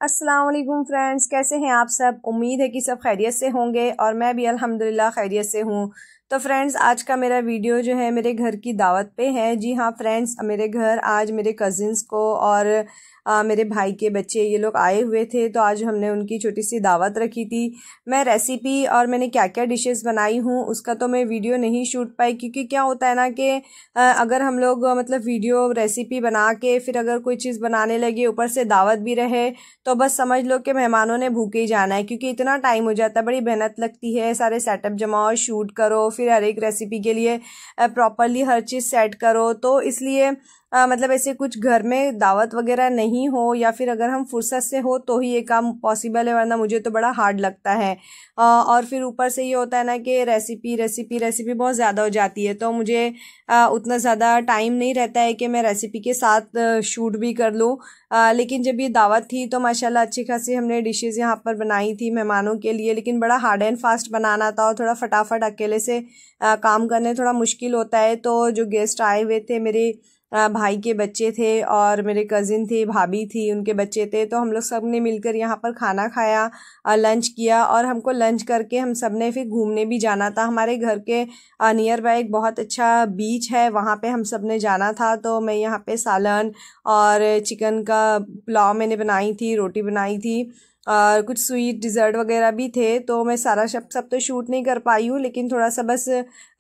अस्सलाम वालेकुम फ्रेंड्स, कैसे हैं आप सब। उम्मीद है कि सब खैरियत से होंगे और मैं भी अल्हम्दुलिल्लाह खैरियत से हूँ। तो फ्रेंड्स, आज का मेरा वीडियो जो है मेरे घर की दावत पे है। जी हाँ फ्रेंड्स, मेरे घर आज मेरे कज़िन्स को और मेरे भाई के बच्चे ये लोग आए हुए थे, तो आज हमने उनकी छोटी सी दावत रखी थी। मैं रेसिपी और मैंने क्या क्या डिशेस बनाई हूँ उसका तो मैं वीडियो नहीं शूट पाई, क्योंकि क्या होता है ना कि अगर हम लोग मतलब वीडियो रेसिपी बना के फिर अगर कोई चीज़ बनाने लगे ऊपर से दावत भी रहे तो बस समझ लो कि मेहमानों ने भूखे ही जाना है, क्योंकि इतना टाइम हो जाता है, बड़ी मेहनत लगती है। सारे सेटअप जमाओ, शूट करो, फिर हर एक रेसिपी के लिए प्रॉपरली हर चीज़ सेट करो। तो इसलिए मतलब ऐसे कुछ घर में दावत वगैरह नहीं हो या फिर अगर हम फुर्सत से हो तो ही ये काम पॉसिबल है, वरना मुझे तो बड़ा हार्ड लगता है। और फिर ऊपर से ये होता है ना कि रेसिपी बहुत ज़्यादा हो जाती है, तो मुझे उतना ज़्यादा टाइम नहीं रहता है कि मैं रेसिपी के साथ शूट भी कर लूँ। लेकिन जब ये दावत थी तो माशाल्लाह अच्छी खासी हमने डिशेज़ यहाँ पर बनाई थी मेहमानों के लिए, लेकिन बड़ा हार्ड एंड फास्ट बनाना था और थोड़ा फटाफट अकेले से काम करने थोड़ा मुश्किल होता है। तो जो गेस्ट आए हुए थे मेरे भाई के बच्चे थे और मेरे कज़िन थे, भाभी थी, उनके बच्चे थे, तो हम लोग सब ने मिलकर यहाँ पर खाना खाया, लंच किया। और हमको लंच करके हम सब ने फिर घूमने भी जाना था। हमारे घर के नियर बाय एक बहुत अच्छा बीच है, वहाँ पे हम सब ने जाना था। तो मैं यहाँ पे सालन और चिकन का पुलाव मैंने बनाई थी, रोटी बनाई थी और कुछ स्वीट डिज़र्ट वगैरह भी थे। तो मैं सारा सब तो शूट नहीं कर पाई हूँ, लेकिन थोड़ा सा बस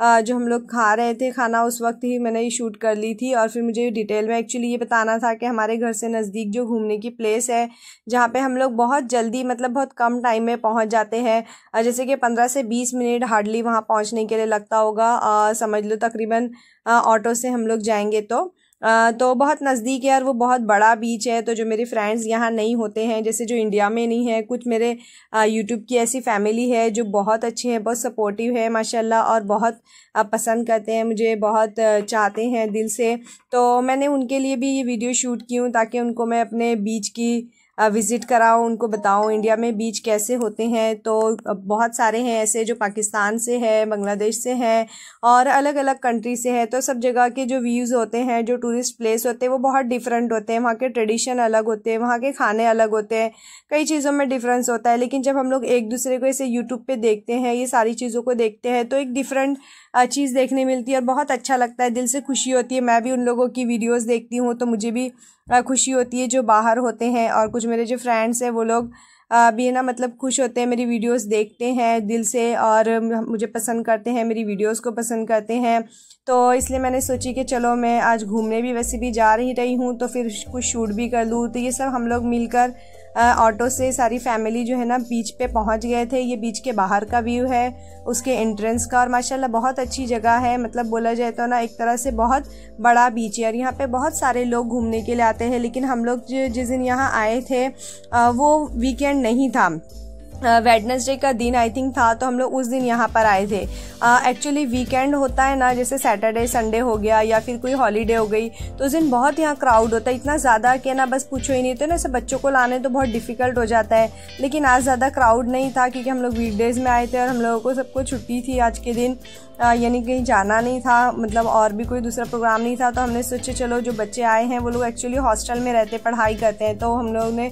जो हम लोग खा रहे थे खाना उस वक्त ही मैंने ये शूट कर ली थी। और फिर मुझे डिटेल में एक्चुअली ये बताना था कि हमारे घर से नज़दीक जो घूमने की प्लेस है जहाँ पे हम लोग बहुत जल्दी मतलब बहुत कम टाइम में पहुँच जाते हैं, जैसे कि 15 से 20 मिनट हार्डली वहाँ पहुँचने के लिए लगता होगा, समझ लो तकरीबन ऑटो से हम लोग जाएंगे तो बहुत नज़दीक है और वो बहुत बड़ा बीच है। तो जो मेरे फ्रेंड्स यहाँ नहीं होते हैं, जैसे जो इंडिया में नहीं है, कुछ मेरे यूट्यूब की ऐसी फैमिली है जो बहुत अच्छे हैं, बहुत सपोर्टिव है माशाल्लाह, और बहुत पसंद करते हैं मुझे, बहुत चाहते हैं दिल से। तो मैंने उनके लिए भी ये वीडियो शूट की हूँ ताकि उनको मैं अपने बीच की विज़िट कराऊँ, उनको बताऊँ इंडिया में बीच कैसे होते हैं। तो बहुत सारे हैं ऐसे जो पाकिस्तान से है, बांग्लादेश से हैं और अलग अलग कंट्री से है। तो सब जगह के जो व्यूज़ होते हैं, जो टूरिस्ट प्लेस होते हैं, वो बहुत डिफरेंट होते हैं। वहाँ के ट्रेडिशन अलग होते हैं, वहाँ के खाने अलग होते हैं, कई चीज़ों में डिफरेंस होता है। लेकिन जब हम लोग एक दूसरे को ऐसे यूट्यूब पे देखते हैं, ये सारी चीज़ों को देखते हैं, तो एक डिफरेंट चीज़ देखने मिलती है और बहुत अच्छा लगता है, दिल से खुशी होती है। मैं भी उन लोगों की वीडियोज़ देखती हूँ तो मुझे भी खुशी होती है जो बाहर होते हैं। और कुछ मेरे जो फ्रेंड्स हैं वो लोग भी ना मतलब खुश होते हैं, मेरी वीडियोस देखते हैं दिल से और मुझे पसंद करते हैं, मेरी वीडियोस को पसंद करते हैं। तो इसलिए मैंने सोची कि चलो मैं आज घूमने भी वैसे भी जा रही हूँ तो फिर कुछ शूट भी कर लूँ। तो ये सब हम लोग मिलकर ऑटो से सारी फैमिली जो है ना बीच पे पहुंच गए थे। ये बीच के बाहर का व्यू है, उसके एंट्रेंस का, और माशाल्लाह बहुत अच्छी जगह है। मतलब बोला जाए तो ना एक तरह से बहुत बड़ा बीच है और यहाँ पे बहुत सारे लोग घूमने के लिए आते हैं। लेकिन हम लोग जिस दिन यहाँ आए थे वो वीकेंड नहीं था, वेडनेसडे का दिन आई थिंक था, तो हम लोग उस दिन यहाँ पर आए थे। एक्चुअली वीकेंड होता है ना, जैसे सैटरडे संडे हो गया या फिर कोई हॉलीडे हो गई, तो उस दिन बहुत यहाँ क्राउड होता है, इतना ज़्यादा कि ना बस पूछो ही नहीं। तो ना सब बच्चों को लाने तो बहुत डिफ़िकल्ट हो जाता है। लेकिन आज ज़्यादा क्राउड नहीं था क्योंकि हम लोग वीकडेज़ में आए थे और हम लोगों को सबको छुट्टी थी आज के दिन, यानी कहीं जाना नहीं था, मतलब और भी कोई दूसरा प्रोग्राम नहीं था। तो हमने सोचा चलो जो बच्चे आए हैं वो लोग एक्चुअली हॉस्टल में रहते, पढ़ाई करते हैं, तो हम लोग ने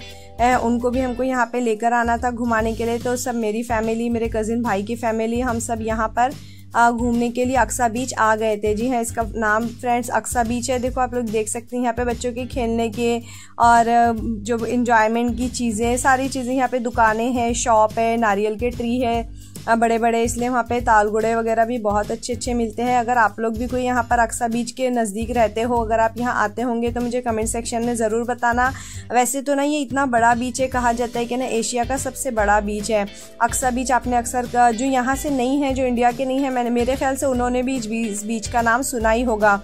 उनको भी हमको यहाँ पे लेकर आना था घुमाने के लिए। तो सब मेरी फैमिली, मेरे कज़िन भाई की फैमिली, हम सब यहाँ पर घूमने के लिए अक्सा बीच आ गए थे। जी हाँ, इसका नाम फ्रेंड्स अक्सा बीच है। देखो आप लोग देख सकते हैं यहाँ पे बच्चों के खेलने के और जो इंजॉयमेंट की चीज़ें, सारी चीज़ें यहाँ पे, दुकानें हैं, शॉप है, नारियल के ट्री है बड़े बड़े, इसलिए वहाँ पे तालगुड़े वगैरह भी बहुत अच्छे अच्छे मिलते हैं। अगर आप लोग भी कोई यहाँ पर अक्सा बीच के नज़दीक रहते हो, अगर आप यहाँ आते होंगे तो मुझे कमेंट सेक्शन में ज़रूर बताना। वैसे तो ना ये इतना बड़ा बीच है, कहा जाता है कि ना एशिया का सबसे बड़ा बीच है अक्सा बीच। आपने अक्सर का जो यहाँ से नहीं है, जो इंडिया के नहीं है, मेरे ख्याल से उन्होंने भी इस बीच का नाम सुना ही होगा।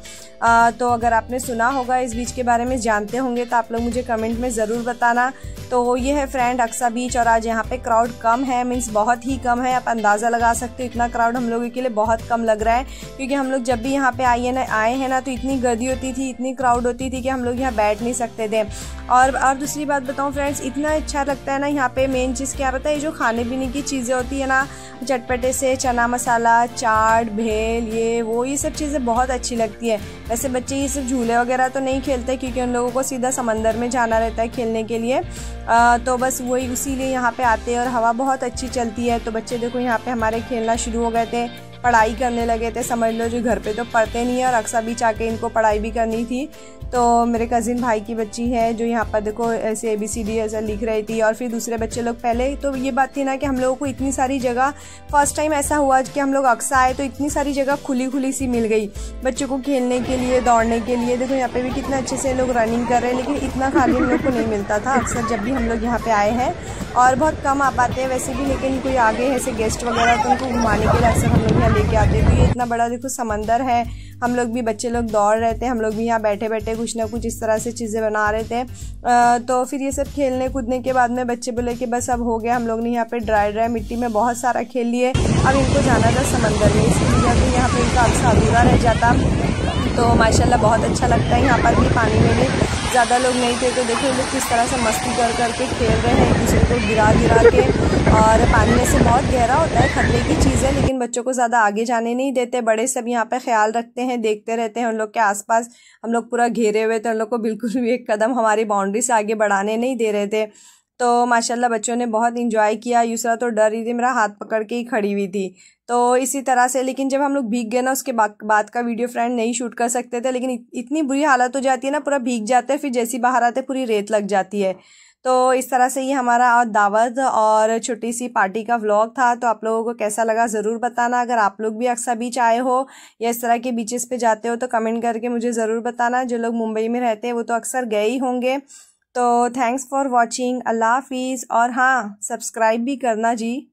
तो अगर आपने सुना होगा, इस बीच के बारे में जानते होंगे तो आप लोग मुझे कमेंट में ज़रूर बताना। तो ये है फ्रेंड अक्सा बीच और आज यहाँ पे क्राउड कम है, मीन्स बहुत ही कम है। आप अंदाज़ा लगा सकते हो इतना क्राउड हम लोगों के लिए बहुत कम लग रहा है, क्योंकि हम लोग जब भी यहाँ पे आए हैं ना तो इतनी गर्दी होती थी, इतनी क्राउड होती थी कि हम लोग यहाँ बैठ नहीं सकते थे। और दूसरी बात बताऊँ फ्रेंड्स, इतना अच्छा लगता है ना यहाँ पे, मेन चीज़ क्या पता है, ये जो खाने पीने की चीज़ें होती है ना, चटपटे से चना मसाला, चाट, भेल, ये सब चीज़ें बहुत अच्छी लगती है। वैसे बच्चे ये सब झूले वगैरह तो नहीं खेलते क्योंकि उन लोगों को सीधा समंदर में जाना रहता है खेलने के लिए, तो बस वही इसीलिए यहाँ पे आते हैं और हवा बहुत अच्छी चलती है। तो बच्चे देखो यहाँ पे हमारे खेलना शुरू हो गए थे, पढ़ाई करने लगे थे, समझ लो जो घर पे तो पढ़ते नहीं है और अक्सर बीच आके इनको पढ़ाई भी करनी थी। तो मेरे कज़िन भाई की बच्ची है जो यहाँ पर देखो ऐसे ABCD ऐसा लिख रही थी, और फिर दूसरे बच्चे लोग पहले तो ये बात थी ना कि हम लोगों को इतनी सारी जगह फर्स्ट टाइम ऐसा हुआ कि हम लोग अक्सर आए तो इतनी सारी जगह खुली खुली सी मिल गई बच्चों को खेलने के लिए, दौड़ने के लिए। देखो यहाँ पे भी कितना अच्छे से लोग रनिंग कर रहे हैं, लेकिन इतना खाली हम लोग को नहीं मिलता था अक्सर जब भी हम लोग यहाँ पे आए हैं, और बहुत कम आ पाते हैं वैसे भी। लेकिन कोई आगे ऐसे गेस्ट वगैरह तो उनको घुमाने के लिए अक्सर हम लोग यहाँ लेके आते हैं। तो ये इतना बड़ा देखो समंदर है, हम लोग भी बच्चे लोग दौड़ रहे थे, हम लोग भी यहाँ बैठे बैठे कुछ ना कुछ इस तरह से चीज़ें बना रहे थे। तो फिर ये सब खेलने कूदने के बाद में बच्चे बोले कि बस अब हो गया, हम लोग ने यहाँ पे ड्राई मिट्टी में बहुत सारा खेल लिए, अब इनको जाना था समंदर में, इसकी वजह से यहाँ पे इनका अक्सर अधूरा रह जाता। तो माशाल्लाह बहुत अच्छा लगता है यहाँ पर भी, पानी में भी ज़्यादा लोग नहीं थे तो देखो लोग किस तरह से मस्ती कर करके खेल रहे हैं, एक दूसरे को गिरा के। और पानी में से बहुत गहरा होता है, खतरे की चीज़ है, लेकिन बच्चों को ज़्यादा आगे जाने नहीं देते। बड़े सब यहाँ पे ख्याल रखते हैं, देखते रहते हैं उन लोग के आसपास। हम लोग पूरा घेरे हुए थे, उन लोग को बिल्कुल भी एक कदम हमारी बाउंड्री से आगे बढ़ाने नहीं दे रहे थे। तो माशाल्लाह बच्चों ने बहुत इंजॉय किया। यूसरा तो डर रही थी, मेरा हाथ पकड़ के ही खड़ी हुई थी। तो इसी तरह से, लेकिन जब हम लोग भीग गए ना उसके बाद का वीडियो फ्रेंड नहीं शूट कर सकते थे, लेकिन इतनी बुरी हालत हो जाती है ना, पूरा भीग जाते हैं, फिर जैसी बाहर आते पूरी रेत लग जाती है। तो इस तरह से ये हमारा दावत और छोटी सी पार्टी का व्लॉग था। तो आप लोगों को कैसा लगा ज़रूर बताना। अगर आप लोग भी अक्सा बीच आए हो या इस तरह के बीचेस पे जाते हो तो कमेंट करके मुझे ज़रूर बताना। जो लोग मुंबई में रहते हैं वो तो अक्सर गए ही होंगे। तो थैंक्स फॉर वॉचिंग, अल्लाह हाफिज़। और हाँ, सब्सक्राइब भी करना जी।